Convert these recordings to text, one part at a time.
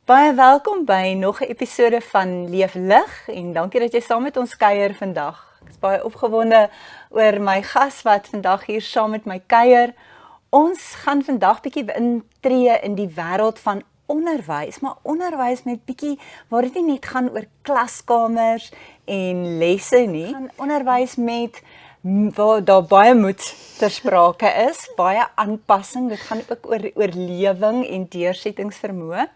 Baie welkom by nog 'n episode van Leef Lig en dankie dat jy saam met ons kuier vandag. Ek is baie opgewonde oor my gas wat vandag hier saam met my kuier. Ons gaan vandag bietjie intree in die wêreld van onderwys, maar onderwys met bietjie waar dit nie net gaan oor klaskamers en lesse nie. Gaan onderwys met waar daar baie moed ter sprake is, baie aanpassing. Dit gaan ook oor oorlewing en deursettingsvermoë.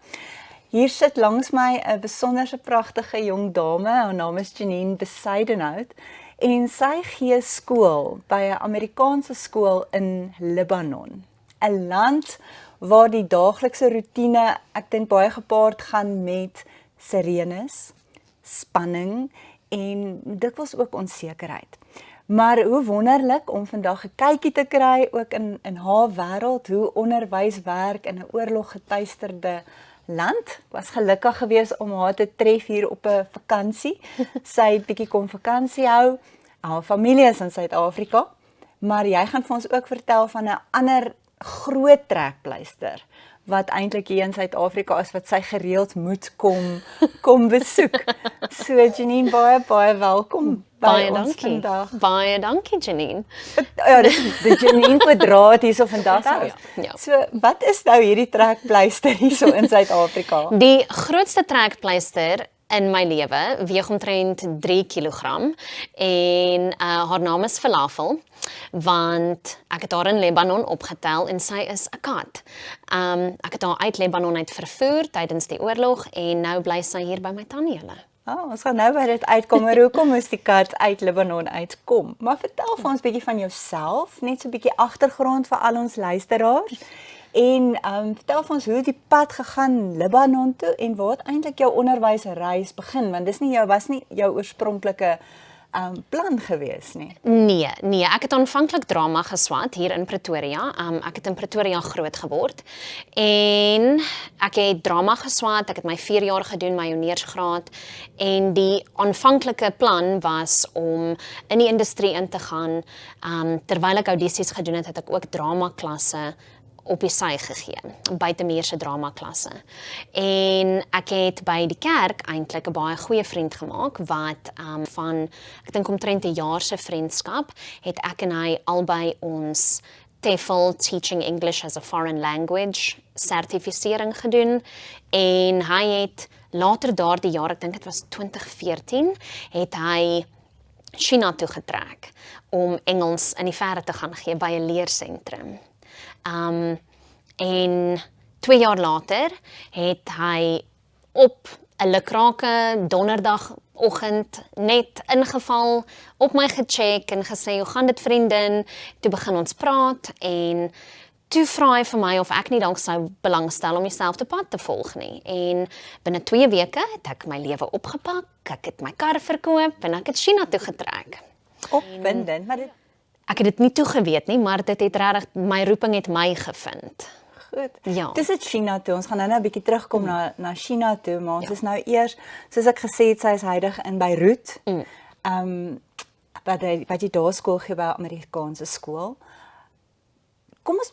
Hier sit langs my 'n besonderse pragtige jong dame, haar naam is Janine Bezuidenhout en sy gee skool by 'n Amerikaanse skool in Libanon. 'n Land waar die daaglikse roetine, ek dink baie gepaard gaan met sirenes, spanning en dikwels ook onsekerheid. Maar hoe wonderlik om vandag 'n kykie te kry ook in haar wêreld, hoe onderwys werk in 'n oorloggetuisterde land. Ek was gelukkig geweest om haar te tref hier op 'n vakansie. Sy het bietjie kom vakansie hou. Haar familie is in Suid-Afrika, maar jy gaan vir ons ook vertel van 'n ander groot trekpleister wat eintlik hier in Suid-Afrika is wat sy gereeld moet kom besoek. So Janine, baie welkom by ons vandag. Baie dankie Janine. Ja, dis die Janine kwadraat hierso vandag. Ja. So, wat is nou hierdie trekpleister hierso in Suid-Afrika? Die grootste trekpleister in my lewe weeg omtrent 3 kg en haar naam is Falafel, want ek het haar in Libanon opgetel en sy is 'n kat. Ek het haar uit Libanon uit vervoer tydens die oorlog en nou bly sy hier by my tanniejulle. Ons gaan nou by dit uitkom, maar hoekom moes die kat uit Libanon uitkom? Maar vertel vir ons 'n bietjie van jouself, net so 'n bietjie agtergrond vir al ons luisteraars. En vertel vir ons hoe die pad gegaan Libanon toe en waar het eintlik jou onderwysreis begin, want dis nie was nie jou oorspronklike plan gewees nie. Nee, ek het aanvanklik drama geswat hier in Pretoria. Ek het in Pretoria groot geword en ek het drama geswat. Ek het my 4 jaar gedoen, my honeursgraad en die aanvanklike plan was om in die industrie in te gaan. Terwyl ek audisies gedoen het, het ek ook dramaklasse op die sy gegee, buitemuurse dramaklasse. En ek het by die kerk eintlik 'n baie goeie vriend gemaak wat van ek dink omtrent 'n jaar se vriendskap het ek en hy albei ons TEFL Teaching English as a Foreign Language sertifisering gedoen en hy het later daardie jaar, ek dink dit was 2014, het hy China toe getrek om Engels in die verre te gaan gee by 'n leersentrum. En 2 jaar later het hy op 'n lukrake donderdagoggend net ingeval, op my gecheck en gesê, hoe gaan dit vriendin? Toe begin ons praat en toe vra hy vir my of ek nie dalk sou belangstel om dieselfde pad te volg nie. En binne 2 weke het ek my lewe opgepak, ek het my kar verkoop en ek het China toe getrek. Opwindend, maar dit Ek het dit nie toegeweet nie, maar dit het regtig my roeping het my gevind. goed. Ja. Dis dit China toe. Ons gaan nou 'n bietjie terugkom na China toe, maar ons is nou eers, soos ek gesê het, sy is huidig in Beirut. Wat jy daar skool gee by 'n Amerikaanse skool. Kom ons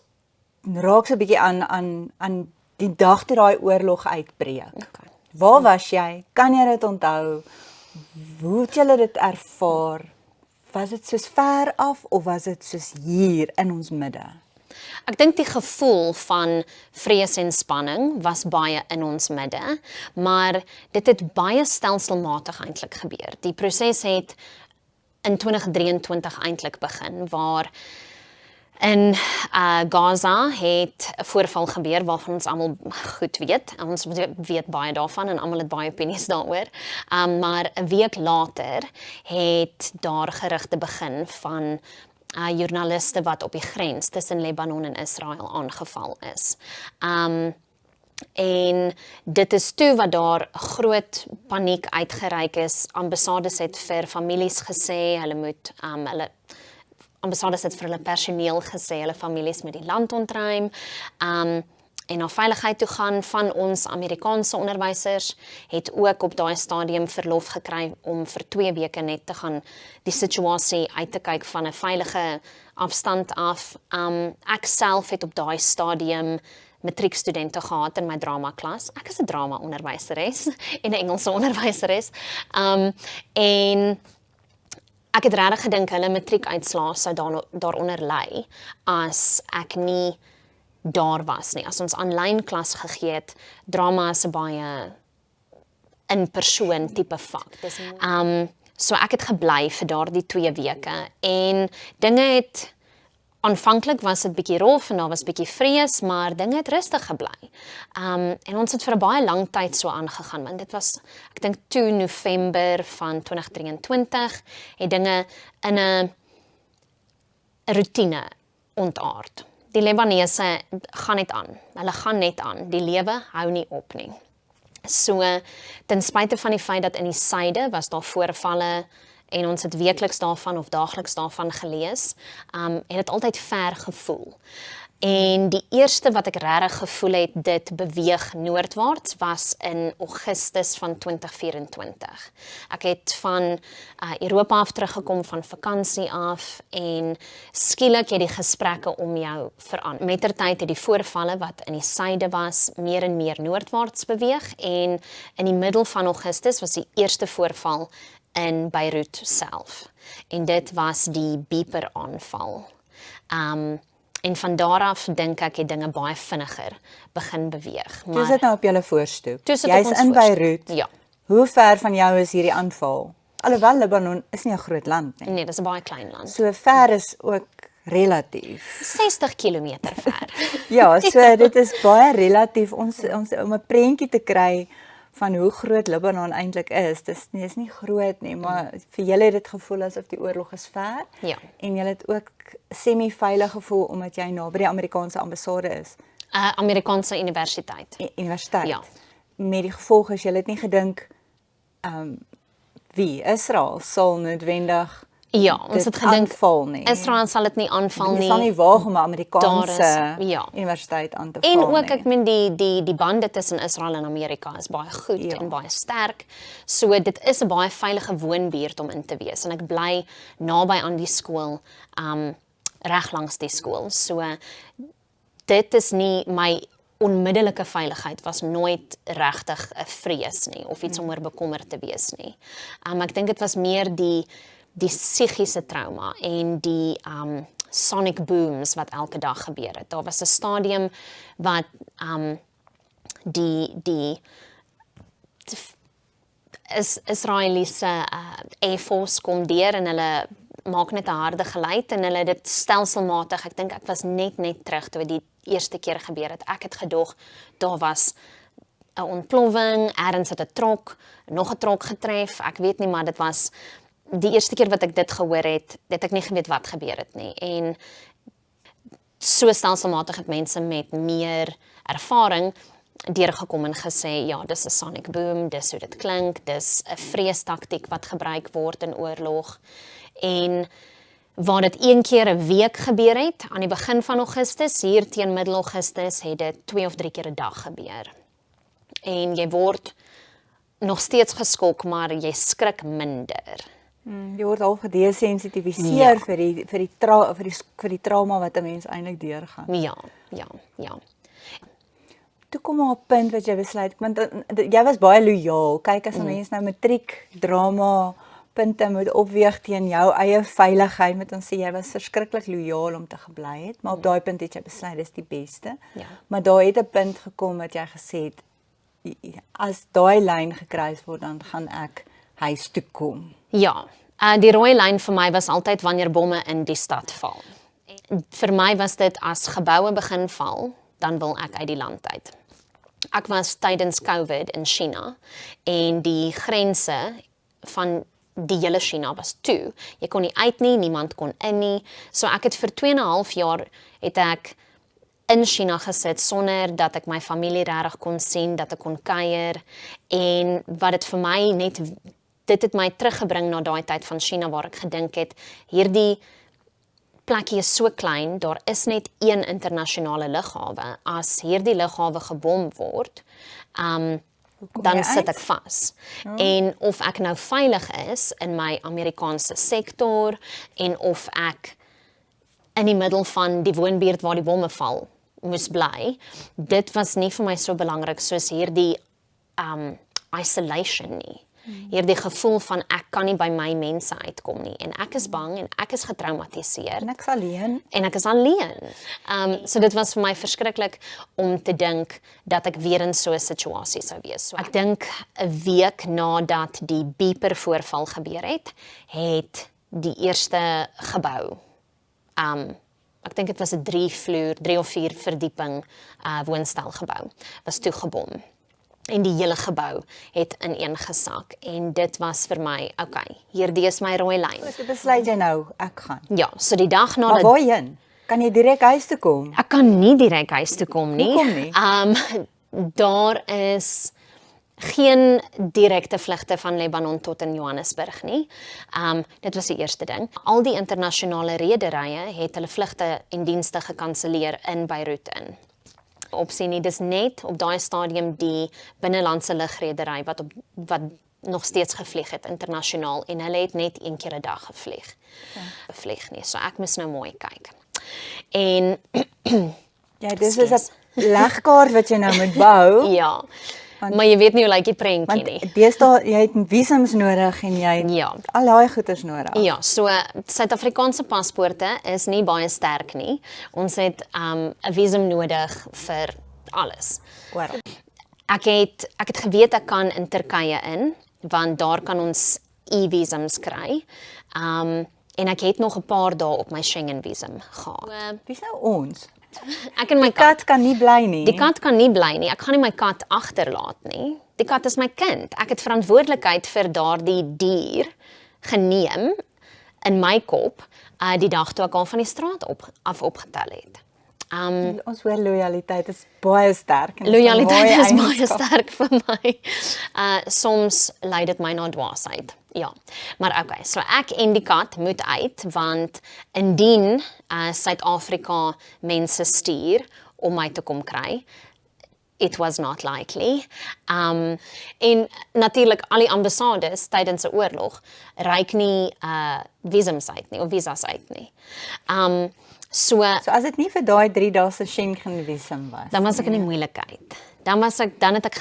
raak so 'n bietjie aan die dag toe daai oorlog uitbreek. Okay. Waar was jy? Kan jy dit onthou? Hoe het julle dit ervaar? Was dit soos ver af of was dit soos hier in ons midde? Ek dink die gevoel van vrees en spanning was baie in ons midde, maar dit het baie stelselmatig eintlik gebeur. Die proses het in 2023 eintlik begin, waar in Gaza het 'n voorval gebeur waarvan ons almal goed weet. Ons weet baie daarvan en almal het baie opinies daaroor. Maar 'n week later het daar gerugte begin van joernaliste wat op die grens tussen Libanon en Israel aangeval is. En dit is toe wat daar groot paniek uitgereik is. Ambassades het vir families gesê, hulle moet ambassades het vir hulle personeel gesê, hulle families met die land ontruim, en na veiligheid toe gaan van ons Amerikaanse onderwysers, het ook op daai stadium verlof gekry om vir 2 weke net te gaan die situasie uit te kyk van 'n veilige afstand af. Ek self het op daai stadium matriekstudente gehad in my drama klas. Ek is 'n drama onderwyseres en 'n Engelse onderwyseres. En ek het regtig gedink hulle matriekuitslae sou daaronder lê as ek nie daar was nie. As ons aanlyn klas gegee het, drama is 'n baie in persoon tipe vak. So ek het gebly vir daardie 2 weke en dinge het aanvanklik was dit bietjie rof en daar was bietjie vrees, maar dinge het rustig gebly. En ons het vir 'n baie lang tyd so aangegaan, want dit was, ek dink toe November van 2023, het dinge in 'n routine ontaard. Die Libanese gaan net aan. Hulle gaan net aan. Die lewe hou nie op nie. So, ten spyte van die feit dat in die suide was daar voorvalle en ons het weekliks daarvan of daagliks daarvan gelees, het dit altyd ver gevoel. En die eerste wat ek regtig gevoel het, dit beweeg noordwaarts, was in Augustus van 2024. Ek het van Europa af teruggekom van vakansie af en skielik het die gesprekke om jou verander. Mettertyd het die voorvalle wat in die suide was, meer en meer noordwaarts beweeg en in die middel van Augustus was die eerste voorval in Beirut self. En dit was die beeper aanval. En van daar af dink ek het dinge baie vinniger begin beweeg. Toe is dit nou op julle voorstoep. Jy's in Beirut. Ja. Hoe ver van jou is hierdie aanval? Alhoewel Libanon is nie 'n groot land nie. Nee, dis 'n baie klein land. So ver is ook relatief. 60 kilometer ver. Ja, so dit is baie relatief om 'n prentjie te kry van hoe groot Libanon eintlik is. Dis nie groot nie, maar vir julle het dit gevoel asof die oorlog is ver. Ja. En julle het ook semi-veilig gevoel omdat jy naby die Amerikaanse ambassade is. Amerikaanse universiteit. Universiteit. Ja. Met die gevolg is julle het nie gedink wie Israel sal noodwendig Ja, ons het gedink aanval nie. Israel sal dit nie aanval nie. Dit sal nie waag om 'n Amerikaanse ja. universiteit aan te val En nie. ook, ek meen die bande tussen Israel en Amerika is baie goed en baie sterk. So dit is 'n baie veilige woonbuurt om in te wees en ek bly naby aan die skool, reg langs die skool. So dit is nie my onmiddellike veiligheid was nooit regtig 'n vrees nie of iets om oor bekommerd te wees nie. Ek dink dit was meer die psigiese trauma en die sonic booms wat elke dag gebeur het. Daar was 'n stadium wat die Israeliese Air Force kom deur en hulle maak net 'n harde geluid en hulle dit stelselmatig, ek dink ek was net terug toe die eerste keer gebeur het. Ek het gedog daar was 'n ontploffing, ergens het 'n trok, nog 'n trok getref. Ek weet nie, maar dit was die eerste keer wat ek dit gehoor het ek nie geweet wat gebeur het nie. En so stelselmatig het mense met meer ervaring deurgekom en gesê, ja, dis 'n sonic boom, dis hoe dit klink, dis 'n vreestaktiek wat gebruik word in oorlog. En waar dit een keer 'n week gebeur het, aan die begin van Augustus, hier teen middel Augustus, het dit 2 of 3 keer 'n dag gebeur. En jy word nog steeds geskok, maar jy skrik minder. Jy word al gedesensitiviseer vir die trauma wat 'n mens eintlik deurgaan. Ja. Toe kom maar 'n punt wat jy besluit, want jy was baie lojaal. Kyk, as 'n mens nou matriek drama punte moet opweeg teen jou eie veiligheid, moet ons sê jy was verskriklik lojaal om te gebly het, maar op daai punt het jy besluit dis die beste. Ja. Maar daar het 'n punt gekom wat jy gesê het, as daai lyn gekruis word, dan gaan ek huis toe kom. Ja, die rooi lyn vir my was altyd wanneer bomme in die stad val. Vir my was dit as geboue begin val, dan wil ek uit die land uit. Ek was tydens COVID in China en die grense van die hele China was toe. Jy kon nie uit nie, niemand kon in nie. So ek het vir 2,5 jaar het ek in China gesit sonder dat ek my familie regtig kon sien, dat ek kon kuier en wat dit vir my net dit het my teruggebring na daai tyd van China waar ek gedink het hierdie plekkie is so klein, daar is net een internasionale lughawe. As hierdie lughawe gebom word, dan sit ek vas. En of ek nou veilig is in my Amerikaanse sektor en of ek in die middel van die woonbuurt waar die bomme val, moes bly, dit was nie vir my so belangrik soos hierdie isolation nie. Hierdie gevoel van ek kan nie by my mense uitkom nie en ek is bang en ek is getraumatiseer En ek's alleen. en ek is alleen. So dit was vir my verskriklik om te dink dat ek weer in so 'n situasie sou wees. So ek dink 'n week nadat die beeper voorval gebeur het die eerste gebou, ek dink dit was 'n 3 of 4 verdieping woonstelgebou, was toegebom. En die hele gebou het ineengesak en dit was vir my, okay, hierdie is my rooi lyn. So besluit jy nou, ek gaan. Ja, so die dag Maar nadat waarheen? Kan jy direk huis toe kom? ek kan nie direk huis toe kom nie. Hoekom nie? Daar is geen direkte vlugte van Libanon tot in Johannesburg nie. Dit was die eerste ding. Al die internasionale rederye het hulle vlugte en dienste gekanselleer in Beirut in. Opsie nie, dis net op daai stadium die binnelandse lugredery wat nog steeds gevlieg het internasionaal en hulle het net 1 keer 'n dag gevlieg. Vlieg nie, so ek moes nou mooi kyk. En Ja, dis is 'n legkaart wat jy nou moet bou. ja, maar jy weet nie hoe lyk die prentjie nie. Want deesdae jy het visums nodig en jy het Ja. al daai goeders nodig. Ja, so Suid-Afrikaanse paspoorte is nie baie sterk nie. Ons het 'n visum nodig vir alles. Oral. Ek het geweet ek kan in Turkye in, want daar kan ons e-visums kry. En ek het nog 'n paar dae op my Schengen visum gehad. Wie's nou ons? Ek en my Kat kan nie bly nie. Die kat kan nie bly nie. Ek gaan nie my kat agterlaat nie. Die kat is my kind. Ek het verantwoordelikheid vir daardie dier geneem in my kop die dag toe ek al van die straat af opgetel het. Ons hoor lojaliteit is baie sterk. En Lojaliteit is baie eienskap. sterk vir my. Soms lei dit my na dwaasheid. Ja, maar okay, so ek en die kat moet uit, want indien Suid-Afrika mense stuur om my te kom kry, it was not likely. En natuurlik al die ambassades tydens 'n oorlog reik nie visums uit nie of visas uit nie. So as dit nie vir daai 3 dae se Schengen visum was. dan was ek in die moeilikheid. Dan het ek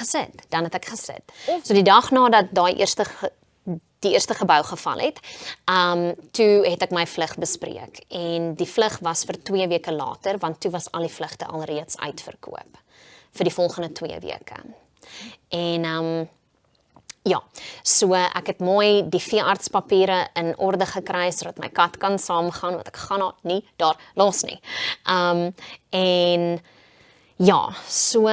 gesit. So die dag nadat die eerste gebou geval het, toe het ek my vlug bespreek en die vlug was vir 2 weke later, want toe was al die vlugte alreeds uitverkoop vir die volgende 2 weke. En ja, so ek het mooi die veeartspapiere in orde gekry sodat my kat kan saamgaan, want ek gaan haar nie daar los nie. En ja, so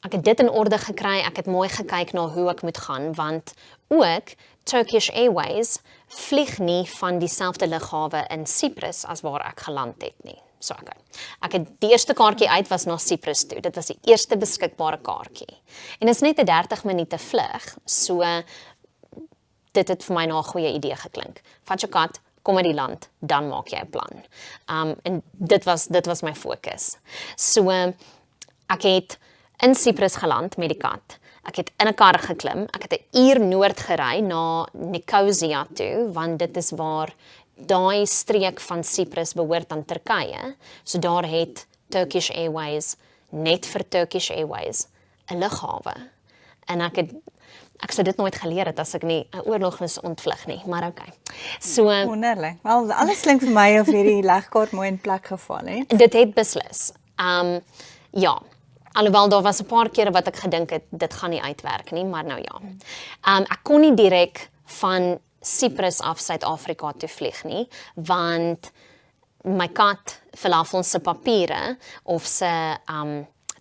ek het dit in orde gekry, ek het mooi gekyk na hoe ek moet gaan, want ook Turkish Airways vlieg nie van dieselfde lughawe in Cyprus as waar ek geland het nie. So ek het die eerste kaartjie uit was na Cyprus toe. Dit was die eerste beskikbare kaartjie. En dit is net 'n 30 minute vlug, so dit het vir my na 'n goeie idee geklink. Vat jou kat, kom uit die land, dan maak jy 'n plan. En dit was my fokus. So ek het in Cyprus geland met die kat. Ek het in 'n kar geklim. Ek het 'n uur noord gery na Nicosia toe, want dit is waar daai streek van Cyprus behoort aan Turkye. So daar het Turkish Airways net vir Turkish Airways 'n lughawe. En ek sou dit nooit geleer het as ek nie 'n oorlog moes ontvlug nie, maar okay. So Wonderlik. Wel, alles klink vir my of hierdie legkaart mooi in plek geval het. dit het beslis. Ja, alhoewel daar was 'n paar kere wat ek gedink het dit gaan nie uitwerk nie, maar nou ja. Ek kon nie direk van Cyprus af Suid-Afrika toe vlieg nie, want my kat Falafel se papiere of sy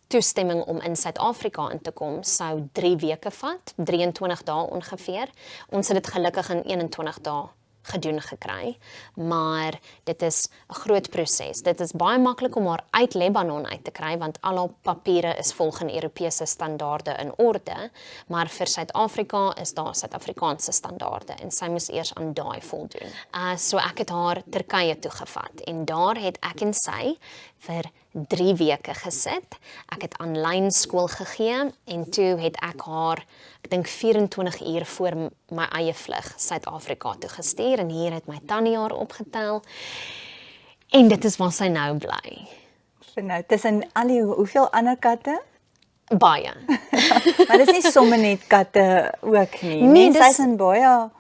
toestemming om in Suid-Afrika in te kom sou 3 weke vat, 23 dae ongeveer. Ons het dit gelukkig in 21 dae gedoen gekry, maar dit is 'n groot proses. Dit is baie maklik om haar uit Libanon uit te kry, want al haar papiere is volgens Europese standaarde in orde, maar vir Suid-Afrika is daar Suid-Afrikaanse standaarde en sy moes eers aan daai voldoen. So ek het haar Turkye toe gevat en daar het ek en sy vir 3 weke gesit. Ek het aanlyn skool gegee en toe het ek haar, ek dink 24 uur voor my eie vlug Suid-Afrika toe gestuur en hier het my tannie haar opgetel. En dit is waar sy nou bly. vir nou tussen al die hoeveel ander katte? Baie. Maar dis nie sommer net katte ook nie. Nee, Mense dis- is in baie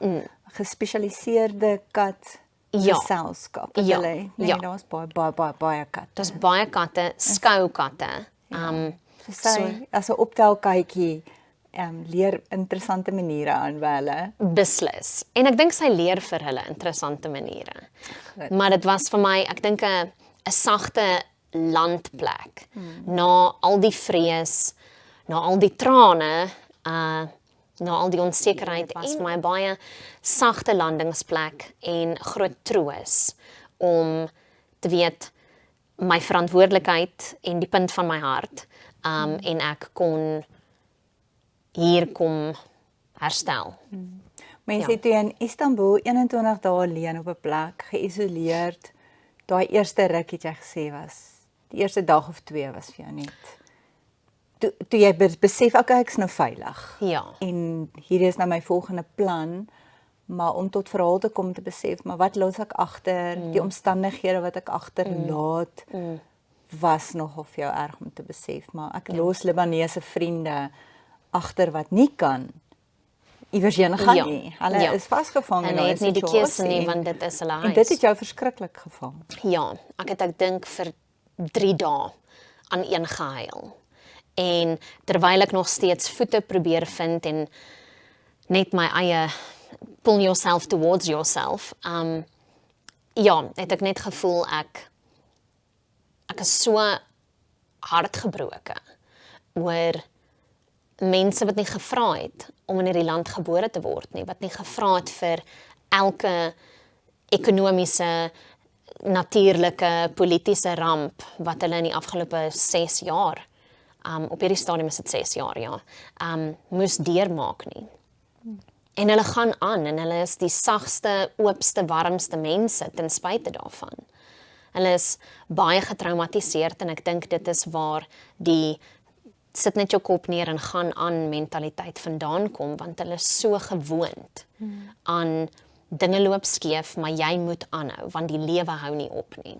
gespesialiseerde kat Ja. geselskap. Het Ja, hulle, nee, ja. daar's baie katte. Daar's baie katte, skoukatte. So sy as 'n optelkykie leer interessante maniere aan by hulle. Beslis. En ek dink sy leer vir hulle interessante maniere. Maar dit was vir my, ek dink 'n sagte landplek. Na al die vrees, na al die trane, na al die onsekerheid, was vir my baie sagte landingsplek en groot troos om te weet my verantwoordelikheid en die punt van my hart en ek kon hier kom herstel. Maar jy sê toe jy in Istanbul 21 dae alleen op 'n plek, geïsoleerd, daai eerste ruk het jy gesê was, die eerste dag of 2 was vir jou net. Toe jy besef, okay, ek's nou veilig. Ja. En hier is nou my volgende plan, maar om tot verhaal te kom te besef, maar wat los ek agter, die omstandighede wat ek agterlaat, was nogal vir jou erg om te besef, maar ek los Libanese vriende agter wat nie kan iewers heen gaan Ja, nie. Hulle ja. is vasgevang in Hulle daai het nie die situasie. keuse nie, want dit is hulle En huis. dit het jou verskriklik gevang. Ja, ek dink vir 3 dae aan een gehuil. En terwyl ek nog steeds voete probeer vind en net my eie pull yourself towards yourself, ja, het ek net gevoel ek is so hartgebroke oor mense wat nie gevra het om in hierdie land gebore te word nie, wat nie gevra het vir elke ekonomiese, natuurlike, politiese ramp wat hulle in die afgelope 6 jaar, op hierdie stadium is dit 6 jaar, ja, moes deurmaak nie. En hulle gaan aan en hulle is die sagste, oopste, warmste mense ten spyte daarvan. Hulle is baie getraumatiseerd en ek dink dit is waar die sit net jou kop neer en gaan aan mentaliteit vandaan kom, want hulle is so gewoond aan dinge loop skeef, maar jy moet aanhou, want die lewe hou nie op nie.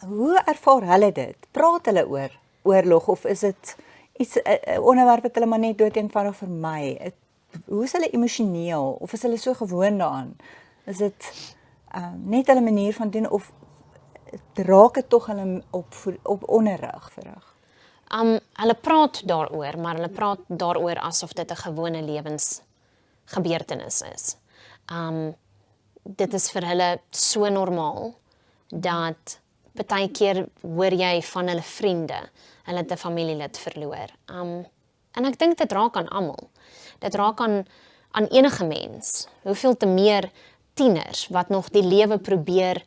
Hoe ervaar hulle dit? Praat hulle oor oorlog of is dit iets 'n onderwerp wat hulle maar net doeteenvoudig vermy? Hoe is hulle emosioneel of is hulle so gewoond daaraan? Is dit net hulle manier van doen of raak dit tog hulle op onderrig verrig? Hulle praat daaroor, maar hulle praat daaroor asof dit 'n gewone lewensgebeurtenis is. Dit is vir hulle so normaal dat baie keer hoor jy van hulle vriende, hulle het 'n familielid verloor. En ek dink dit raak aan almal. Dit raak aan enige mens. Hoeveel te meer tieners wat nog die lewe probeer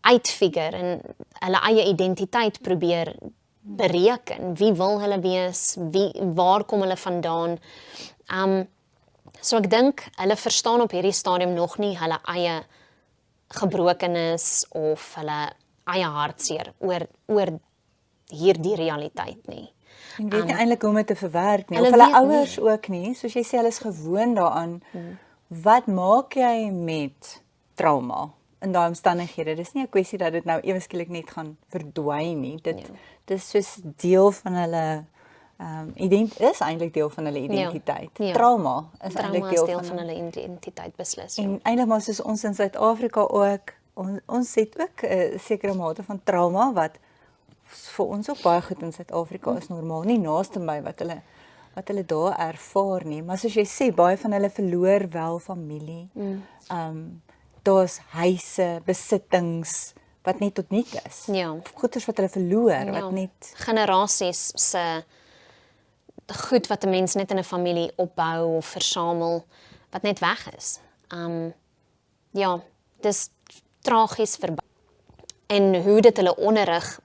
uitfigure en hulle eie identiteit probeer bereken. Wie wil hulle wees? Waar kom hulle vandaan? So ek dink hulle verstaan op hierdie stadium nog nie hulle eie gebrokenis of hulle eie hartseer oor hierdie realiteit nie. En weet nie eintlik hoe om dit te verwerk nie. Hulle Of hulle weet ouers ook nie. Soos jy sê, hulle is gewoond daaraan. Wat maak jy met trauma in daai omstandighede? Dis nie 'n kwessie dat dit nou ewe skielik net gaan verdwyn nie. Dis soos deel van hulle is eintlik deel van hulle identiteit. Ja. Trauma is eintlik Trauma is deel deel van hulle identiteit beslis. Ja. En eintlik maar soos ons in Suid-Afrika ook, ons het ook 'n sekere mate van trauma wat vir ons ook baie goed in Suid-Afrika is normaal, nie naaste my wat hulle daar ervaar nie, maar soos jy sê, baie van hulle verloor wel familie. Daar's huise, besittings wat net tot niet is. Ja. Of goeders wat hulle verloor, wat net generasies se goed wat 'n mens net in 'n familie opbou of versamel wat net weg is. Ja, dis tragies verby. En hoe dit hulle onderrig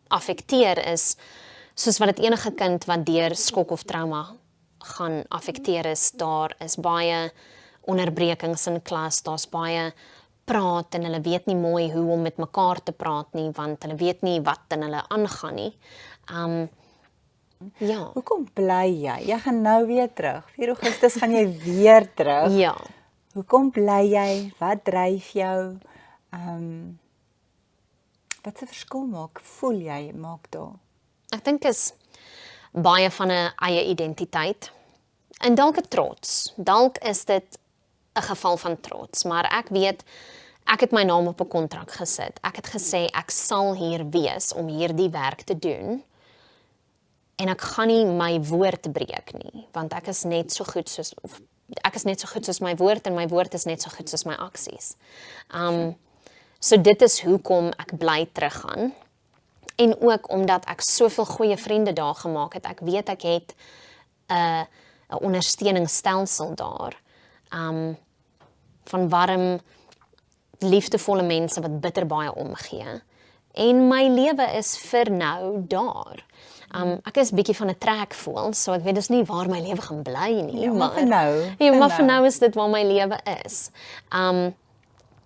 affekteer is soos wat dit enige kind wat deur skok of trauma gaan affekteer is. Daar is baie onderbrekings in klas, daar's baie praat en hulle weet nie mooi hoe om met mekaar te praat nie, want hulle weet nie wat in hulle aangaan nie. Ja. Hoekom bly jy? Jy gaan nou weer terug. 4 Augustus gaan jy weer terug. Ja. Hoekom bly jy? Wat dryf jou? Wat 'n verskil voel jy maak daar? Ek dink is baie van 'n eie identiteit en dalk 'n trots. Dalk is dit 'n geval van trots, maar ek weet ek het my naam op 'n kontrak gesit. Ek het gesê ek sal hier wees om hierdie werk te doen. En ek gaan nie my woord breek nie, want ek is net so goed soos my woord en my woord is net so goed soos my aksies. So dit is hoekom ek bly teruggaan. En ook omdat ek soveel goeie vriende daar gemaak het. Ek weet ek het 'n ondersteuningsstelsel daar. Van warm, liefdevolle mense wat bitter baie omgee. En my lewe is vir nou daar. Ek is bietjie van 'n trekvoël, so ek weet dis nie waar my lewe gaan bly nie, Ja, maar vir nou. Ja, maar vir nou is dit waar my lewe is. En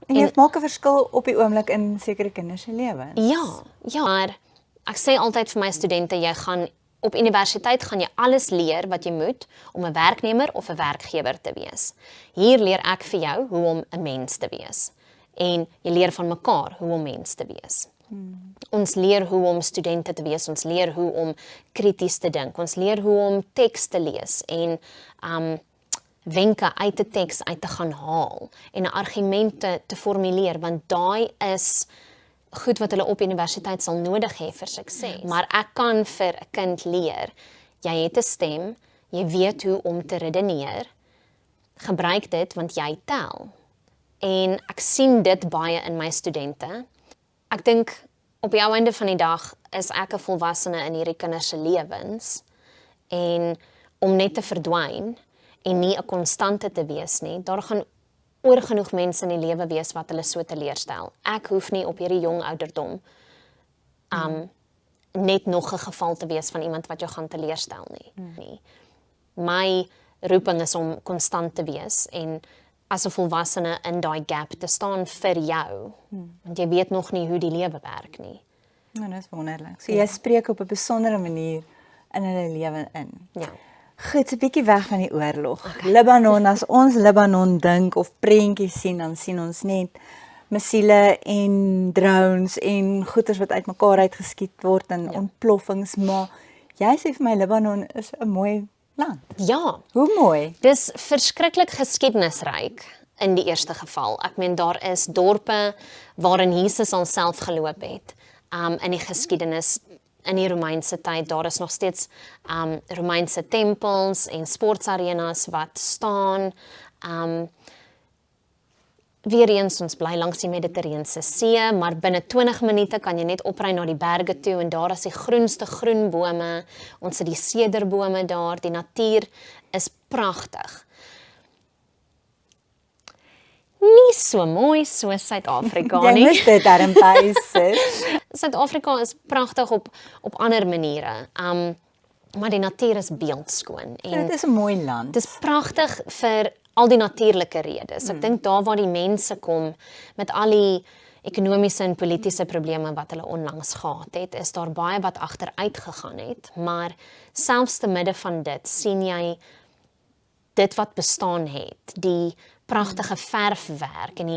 jy maak 'n verskil op die oomblik in sekere kinders se lewens. Ja, maar ek sê altyd vir my studente, jy gaan op universiteit gaan jy alles leer wat jy moet om 'n werknemer of 'n werkgewer te wees. Hier leer ek vir jou hoe om 'n mens te wees. En jy leer van mekaar hoe om mens te wees. Ons leer hoe om studente te wees, ons leer hoe om krities te dink, ons leer hoe om teks te lees en wenke uit 'n teks uit te gaan haal en 'n argument te formuleer, want daai is goed wat hulle op universiteit sal nodig hê vir sukses. Maar ek kan vir 'n kind leer, jy het 'n stem, jy weet hoe om te redeneer, gebruik dit want jy tel. En ek sien dit baie in my studente. Ek dink op die ou einde van die dag is ek 'n volwassene in hierdie kinders se lewens en om net te verdwyn en nie 'n konstante te wees nie, daar gaan oorgenoeg mense in die lewe wees wat hulle so teleurstel. Ek hoef nie op hierdie jong ouderdom net nog 'n geval te wees van iemand wat jou gaan teleurstel nie. My roeping is om konstant te wees en as 'n volwassene in daai gap te staan vir jou. Want jy weet nog nie hoe die lewe werk nie. Nou, dit is wonderlik. So jy spreek op 'n besondere manier in hulle lewe in. Ja. Goed, 'n bietjie weg van die oorlog. Okay. Libanon, as ons Libanon dink of prentjies sien, dan sien ons net missiele en drones en goeders wat uitmekaar uitgeskiet word en ontploffings, maar jy sê vir my Libanon is 'n mooi land. Ja. Hoe mooi? Dis verskriklik geskiedenisryk in die eerste geval. Ek meen daar is dorpe waarin Jesus alself geloop het. In die geskiedenis in die Romeinse tyd, daar is nog steeds Romeinse tempels en sportsarenas wat staan. Weer eens, ons bly langs die Mediterrane See, maar binne 20 minute kan jy net opry na die berge toe en daar is die groenste groen bome, ons het die sederbome daar, die natuur is pragtig. Nie so mooi soos Suid-Afrika nie. Jy mis dit daarin by sis. Suid-Afrika is pragtig op ander maniere, maar die natuur is beeldskoon. Dit is 'n mooi land. Dit is pragtig vir al die natuurlike redes. Ek dink daar waar die mense kom met al die ekonomiese en politiese probleme wat hulle onlangs gehad het, is daar baie wat agteruit gegaan het, maar selfs te midde van dit sien jy dit wat bestaan het, die pragtige verfwerk en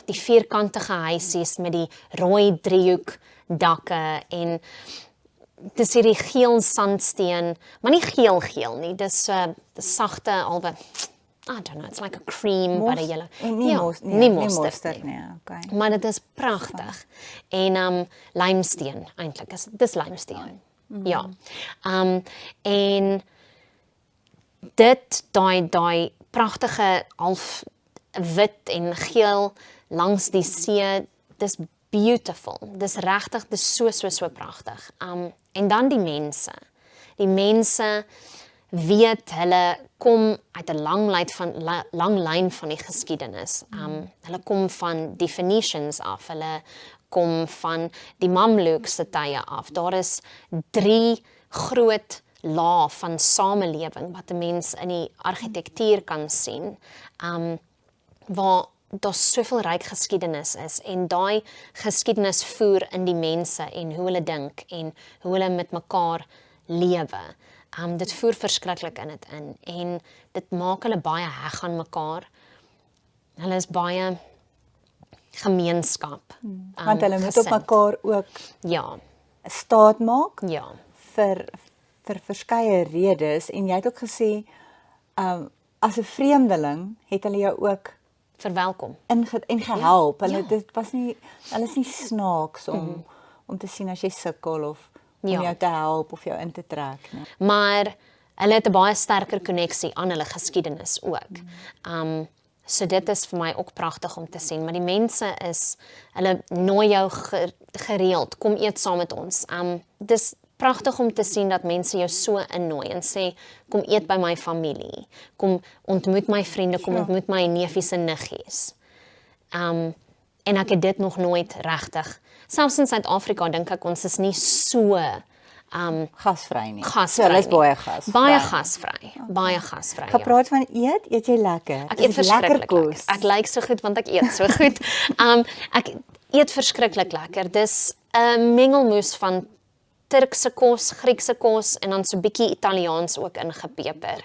die vierkantige huisies met die rooi driehoek dakke en dis hierdie geel sandsteen, maar nie geel nie, dis sagte alwe, I don't know, it's like a cream, but a yellow. Nie mosterd nie. Okay. Maar dit is pragtig. En limesteen eintlik, dis limesteen. Ja. En dit daai pragtige half wit en geel langs die see, dis beautiful. Dis regtig, dis so pragtig. En dan die mense. Die mense weet hulle kom uit 'n lang lyn van die geskiedenis. Hulle kom van die Phoenicians af. Hulle kom van die Mamluks se tye af. Daar is 3 groot lae van samelewing wat 'n mens in die argitektuur kan sien, waar daar soveel ryk geskiedenis is en daai geskiedenis voer in die mense en hoe hulle dink en hoe hulle met mekaar lewe. Dit voer verskriklik in dit in en dit maak hulle baie heg aan mekaar. Hulle is baie gemeenskap. Want hulle moet op gesind. mekaar ook Ja, staat maak ja, vir verskeie redes en jy het ook gesê as 'n vreemdeling het hulle jou ook verwelkom. en gehelp. Hulle Ja. dit was nie hulle is nie snaaks om te sien as jy sukkel of om Ja. jou te help of jou in te trek nie. Maar hulle het 'n baie sterker koneksie aan hulle geskiedenis ook. So dit is vir my ook pragtig om te sien, maar die mense hulle nooi jou gereeld, kom eet saam met ons. Dis pragtig om te sien dat mense jou so innooi en sê, kom eet by my familie, kom ontmoet my vriende, kom ontmoet my neefies en niggies. En ek het dit nog nooit regtig, selfs in Suid-Afrika dink ek ons is nie so Gasvry nie. gasvry So hulle is nie. baie gasvry. Baie gasvry, baie gasvry. Ja. Gepraat van eet jy lekker? Ek Is eet dit verskriklik lekker. kos? Ek lyk so goed want ek eet so goed. Ek eet verskriklik lekker. Dis 'n mengelmoes van Turkse kos, Griekse kos en dan so 'n bietjie Italiaans ook ingepeper.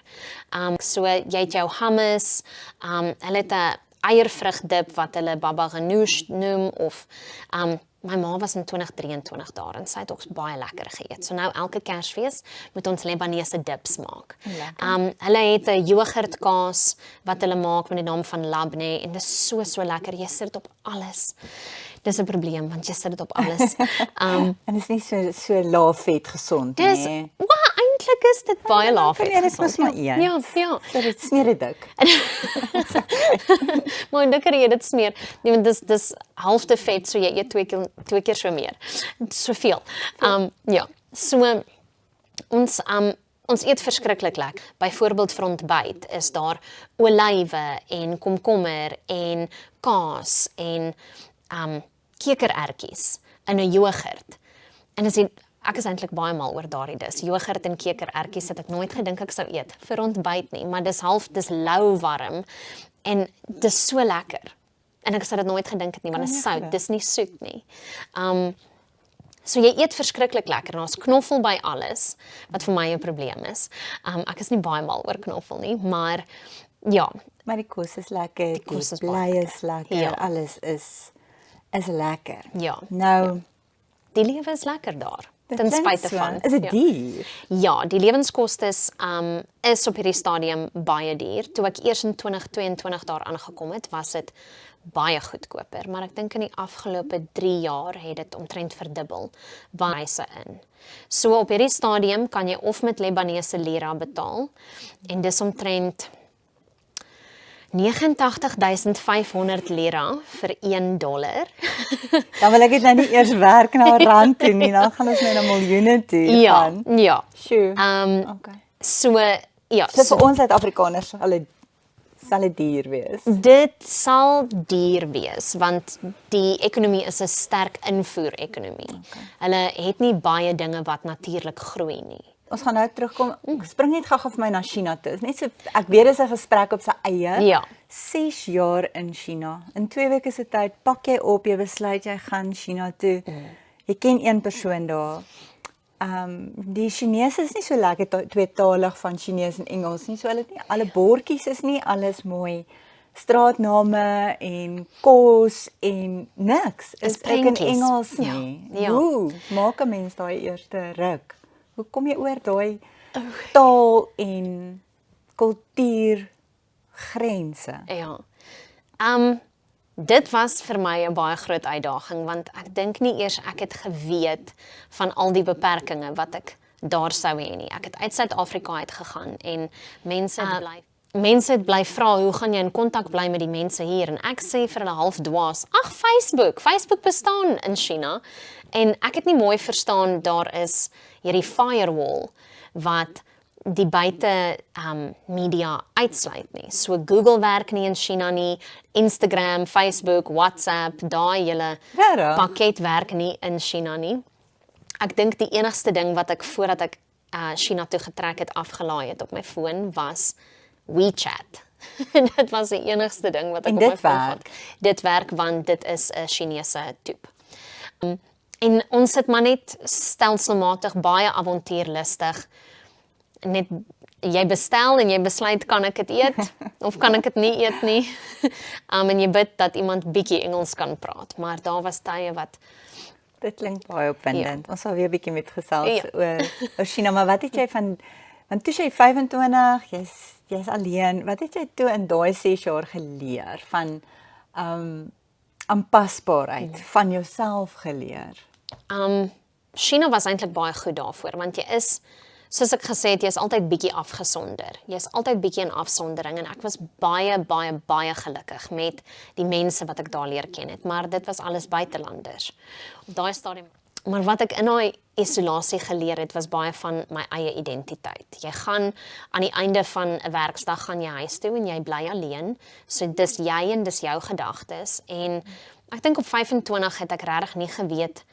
So jy het jou hummus, hulle het 'n eiervrugdip wat hulle baba ganoush noem of my ma was in 2023 daar en sy het ook baie lekker geëet. So nou elke Kersfees moet ons Lebanese dips maak. Hulle het 'n yoghurtkaas wat hulle maak met die naam van labneh en dis so lekker. Jy sit dit op alles. Dis 'n probleem want jy sit dit op alles. En is nie so lae vet gesond Dis nie. eintlik is dit baie laag. Kan jy dit mos maar eet? Ja, ja. So dit smeer dit dik. Maar dikker jy dit smeer. Nee, want dis halfte vet, so jy eet twee keer so meer. Soveel. Ja. So ons eet verskriklik lekker. Byvoorbeeld vir ontbyt is daar olywe en komkommer en kaas en kekerertjies in 'n yoghurt. En ek is eintlik baie mal oor daardie dis. Yoghurt en kekerertjies het ek nooit gedink ek sou eet vir ontbyt nie, maar dis lou warm en dis so lekker. En ek sou dit nooit gedink het nie, want dit is sout, dis nie soet nie. So jy eet verskriklik lekker en daar's knoffel by alles, wat vir my 'n probleem is. Ek is nie baie mal oor knoffel nie, maar ja, Maar die kos is lekker, die kos is bly baie is lekker, Ja. alles is lekker. ja. Nou, Die lewe is lekker daar, dit ten klink spyte so. van. Is dit ja. duur? Ja, die lewenskostes is op hierdie stadium baie duur. Toe ek eers in 2022 daar aangekom het, was dit baie goedkoper, maar ek dink in die afgelope 3 jaar het dit omtrent verdubbel pryse in. So op hierdie stadium kan jy of met Lebanese lira betaal en dis omtrent 89.500 lira vir $1. Dan wil ek dit nou nie eers werk na rand toe nie, dan gaan ons nou na miljoene toe gaan. Ja. Sjoe. Okay. So ja, So vir ons Suid-Afrikaners sal dit duur wees. dit sal duur wees want die ekonomie is 'n sterk invoer-ekonomie. Hulle het nie baie dinge wat natuurlik groei nie. Ons gaan nou terugkom. Ek spring net gou-gou vir my na China toe. Net so ek weet dis 'n gesprek op sy eie. Ja. 6 jaar in China. In 2 weke se tyd pak jy op, jy besluit jy gaan China toe. Jy ken een persoon daar. Die Chinese is nie so lekker tweetalig van Chinees en Engels nie. So hulle het nie alle bordjies is nie alles mooi. Straatname en kos en niks is ek in prentjies. Engels nie. Ja, ja. Hoe maak 'n mens daai eerste ruk? Hoe kom jy oor daai taal en kultuurgrense? Ja. Dit was vir my 'n baie groot uitdaging want ek dink nie eers ek het geweet van al die beperkings wat ek daar sou hê nie. Ek het uit Suid-Afrika uit gegaan en mense het bly vra hoe gaan jy in kontak bly met die mense hier en ek sê vir hulle half dwaas, ag Facebook bestaan in China en ek het nie mooi verstaan daar is hierdie firewall wat die buite media uitsluit nie. So Google werk nie in China nie, Instagram, Facebook, WhatsApp, daai hele pakket werk nie in China nie. Ek dink die enigste ding wat ek voordat ek China toe getrek het afgelaai het op my foon was WeChat. Dit was die enigste ding wat ek op my foon gehad. Dit werk want dit is 'n Chinese toep. En ons het maar net stelselmatig baie avontuurlustig net jy bestel en jy besluit kan ek dit eet of kan ek dit nie eet nie. En jy bid dat iemand bietjie Engels kan praat, maar daar was tye wat Dit klink baie opwindend. Ons sal weer 'n bietjie met gesels oor China, maar wat het jy want toe jy 25, jy's alleen. Wat het jy toe in daai 6 jaar geleer van aanpasbaarheid, van jouself geleer? China was eintlik baie goed daarvoor, want jy is, soos ek gesê het, jy is altyd bietjie afgesonder. Jy is altyd bietjie in afsondering en ek was baie, baie, baie gelukkig met die mense wat ek daar leer ken het, maar dit was alles buitelanders. Op daai stadium. Maar wat ek in daai isolasie geleer het, was baie van my eie identiteit. Jy gaan aan die einde van 'n werksdag gaan jy huis toe en jy bly alleen. So dis jy en dis jou gedagtes en ek dink op 25 het ek regtig nie geweet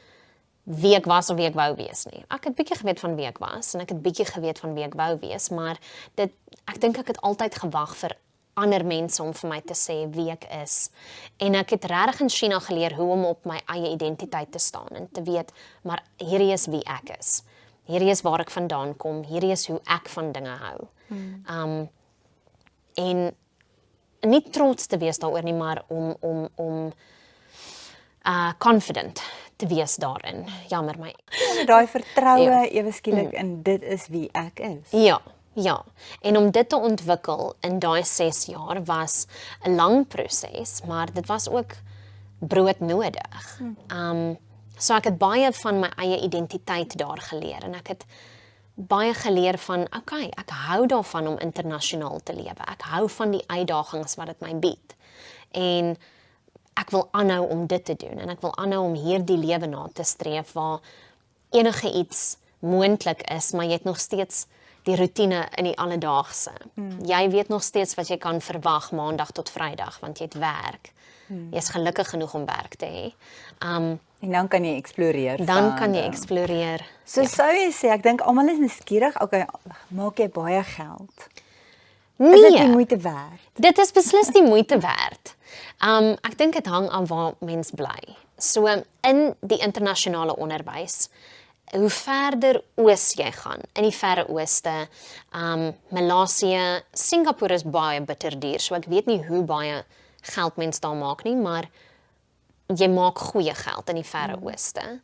wie ek was of wie ek wou wees nie. Ek het bietjie geweet van wie ek was en ek het bietjie geweet van wie ek wou wees, maar ek dink ek het altyd gewag vir ander mense om vir my te sê wie ek is. En ek het regtig in China geleer hoe om op my eie identiteit te staan en te weet, maar hierdie is wie ek is. Hierdie is waar ek vandaan kom, hierdie is hoe ek van dinge hou. En nie trots te wees daaroor nie, maar om confident te wees daarin. Jammer my. Daai vertroue ewe skielik in dit is wie ek is. Ja. En om dit te ontwikkel in daai 6 jaar was 'n lang proses, maar dit was ook broodnodig. So ek het baie van my eie identiteit daar geleer en ek het baie geleer van, okay, ek hou daarvan om internasionaal te lewe. Ek hou van die uitdagings wat dit my bied. En ek wil aanhou om dit te doen en ek wil aanhou om hierdie lewe na te streef waar enige iets moontlik is, maar jy het nog steeds die roetine in die alledaagse. Jy weet nog steeds wat jy kan verwag maandag tot Vrydag, want jy het werk. Jy is gelukkig genoeg om werk te hê. En dan kan jy eksploreer. Dan kan jy eksploreer. So sou jy sê, ek dink almal is nuuskierig, okay, maak jy baie geld? Is dit die moeite werd? Dit is beslis die moeite werd. Ek dink dit hang aan waar mens bly. So in die internasionale onderwys, hoe verder oos jy gaan, in die verre ooste, Maleisië, Singapore is baie bitterduur, so ek weet nie hoe baie geld mens daar maak nie, maar jy maak goeie geld in die verre ooste.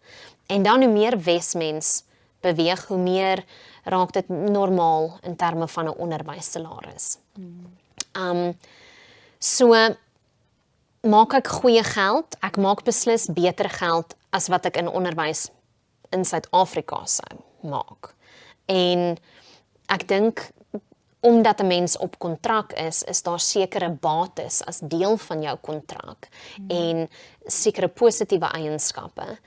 En dan hoe meer Wesmens beweeg, hoe meer raak dit normaal in terme van 'n onderwyssalaris. So maak ek goeie geld, ek maak beslis beter geld as wat ek in onderwys in Suid-Afrika sou maak. En ek dink omdat 'n mens op kontrak is daar sekere bates as deel van jou kontrak en sekere positiewe eienskappe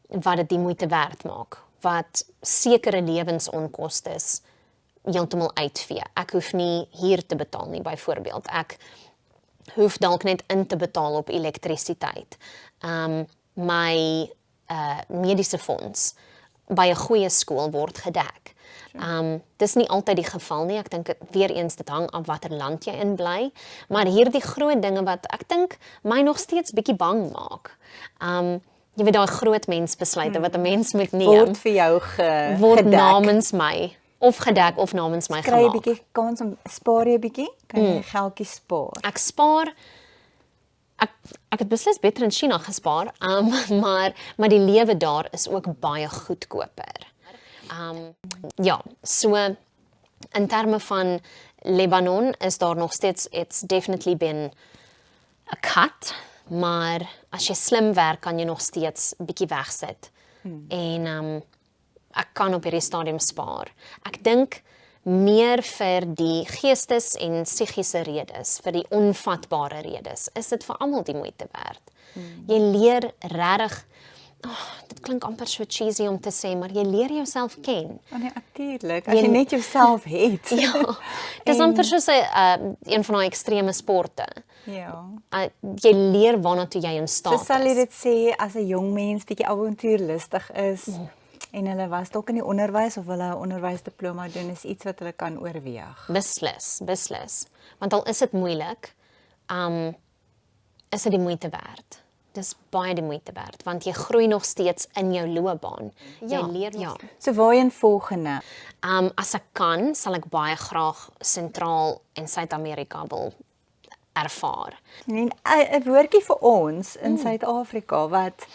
wat dit die moeite werd maak, wat sekere lewensonkoste heeltemal uitvee. Ek hoef nie hier te betaal nie, byvoorbeeld. Ek hoef dalk net in te betaal op elektrisiteit. My mediese fonds by 'n goeie skool word gedek. Dis nie altyd die geval nie. Ek dink weer eens dit hang af watter land jy in bly, maar hierdie groot dinge wat ek dink my nog steeds bietjie bang maak. Jy weet daai groot mensbesluite wat 'n mens moet neem. Word vir jou word gedek. namens my of gedek of namens my Kry jy 'n gemaak. bietjie kans om spaar jy 'n bietjie? Kan jy geldjie spaar? Ek spaar. Ek het beslis beter in China gespaar, maar die lewe daar is ook baie goedkoper. Ja, so in terme van Lebanon is daar nog steeds, it's definitely been a cut, maar as jy slim werk kan jy nog steeds 'n bietjie wegsit. En ek kan op hierdie stadium spaar. Ek dink meer vir die geestes en psigiese redes, vir die onvatbare redes, is dit vir almal die moeite werd. Jy leer regtig, dit klink amper so cheesy om te sê, maar jy leer jouself ken. Nee, natuurlik. As jy net jouself het. Ja, dis amper soos een van daai ekstreme sporte. Ja. Jy leer waarna toe jy in staat So sal jy is. dit sê as 'n jong mens bietjie avontuurlustig is en hulle was dalk in die onderwys of hulle 'n onderwysdiploma doen, is iets wat hulle kan oorweeg. Beslis. Want al is dit moeilik, is dit die moeite werd. dis baie die moeite werd, want jy groei nog steeds in jou loopbaan. Jy leer nog. So waarheen volgende? As ek kan, sal ek baie graag Sentraal en Suid-Amerika wil ervaar. En 'n woordjie vir ons in Suid-Afrika wat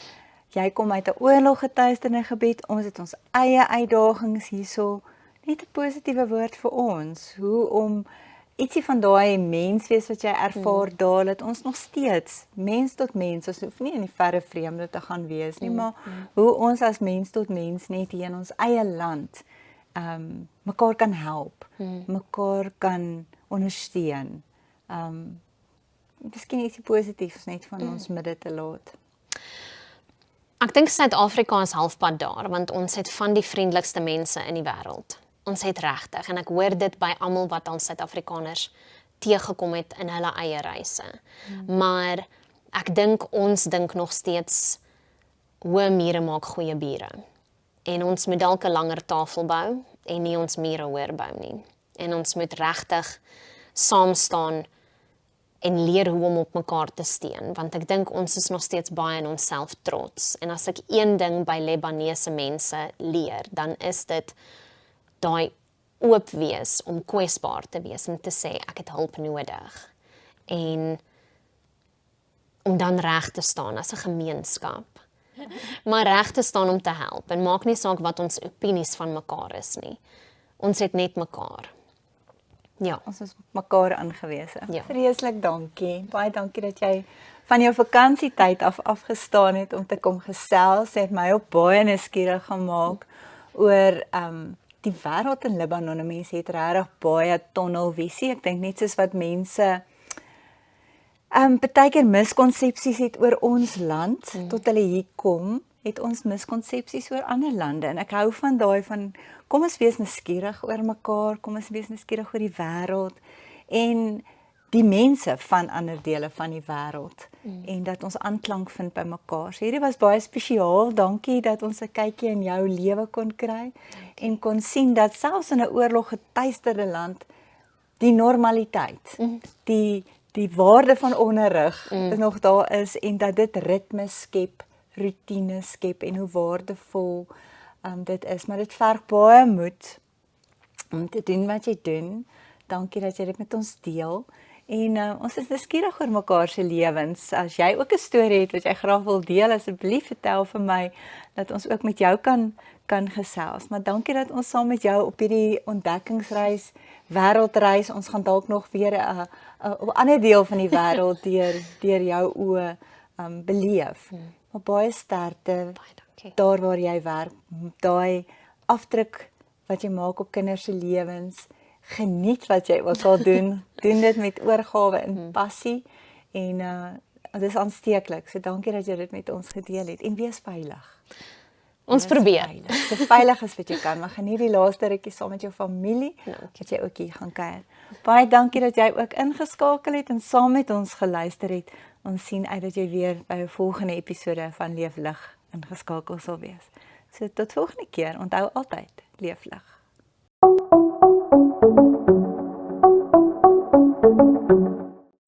jy kom uit 'n oorloggetuisterde gebied, ons het ons eie uitdagings hierso. Net 'n positiewe woord vir ons, hoe om ietsie van daai menswees wat jy ervaar daar, dat ons nog steeds mens tot mens, ons hoef nie in die verre vreemde te gaan wees nie, maar hoe ons as mens tot mens net hier in ons eie land mekaar kan help, mekaar kan ondersteun. Miskien ietsie positiefs net van ons midde te laat. Ek dink Suid-Afrika is halfpad daar, want ons het van die vriendelikste mense in die wêreld. Ons het regtig, en ek hoor dit by almal wat al Suid-Afrikaners teëgekom het in hulle eie reise. Maar ek dink ons dink nog steeds hoë mure maak goeie bure. En ons moet dalk 'n langer tafel bou en nie ons mure hoër bou nie. En ons moet regtig saam staan en leer hoe om op mekaar te steun, want ek dink ons is nog steeds baie in onsself trots. En as ek een ding by Libanese mense leer, dan is dit daai oop wees om kwesbaar te wees en te sê ek het hulp nodig. En om dan reg te staan as 'n gemeenskap. Maar reg te staan om te help en maak nie saak wat ons opinies van mekaar is nie. Ons het net mekaar. Ja. Ons is mekaar aangewese. Ja. Vreeslik dankie. Baie dankie dat jy van jou vakansietyd afgestaan het om te kom gesels. Jy het my ook baie nuuskierig gemaak oor die wêreld in Libanon. Mense het regtig baie tunnelvisie. Ek dink net soos wat mense partykeer miskonsepsies het oor ons land tot hulle hier kom, het ons miskonsepsies oor ander lande. En ek hou van daai van kom ons wees nuuskierig oor mekaar, kom ons wees nuuskierig oor die wêreld en die mense van ander dele van die wêreld en dat ons aanklank vind by mekaar. So hierdie was baie spesiaal. Dankie dat ons 'n kykie in jou lewe kon kry en kon sien dat selfs in 'n oorloggetuisterde land die normaliteit, die waarde van onderrig nog daar is en dat dit ritme skep, rutine skep en hoe waardevol dit is. Maar dit verg baie moed om te doen wat jy doen. Dankie dat jy dit met ons deel. En ons is nuuskierig oor mekaar se lewens. As jy ook 'n storie het wat jy graag wil deel, asseblief vertel vir my dat ons ook met jou kan gesels. Maar dankie dat ons saam met jou op hierdie ontdekkingsreis, wêreldreis, ons gaan dalk nog weer 'n ander deel van die wêreld deur jou oë beleef. Maar baie sterkte daar waar jy werk, daai afdruk wat jy maak op kinders se lewens. Geniet wat jy ook al doen. Doen dit met oorgawe en passie en dit is aansteeklik. So dankie dat jy dit met ons gedeel het en wees veilig. Ons probeer. So veilig as wat jy kan. Maar geniet die laaste rukkie saam met jou familie, dat jy ook hier gaan kuier. Baie dankie dat jy ook ingeskakel het en saam met ons geluister het. Ons sien uit dat jy weer by 'n volgende episode van Leef Lig ingeskakel sal wees. So tot volgende keer. Onthou altyd, leef lig.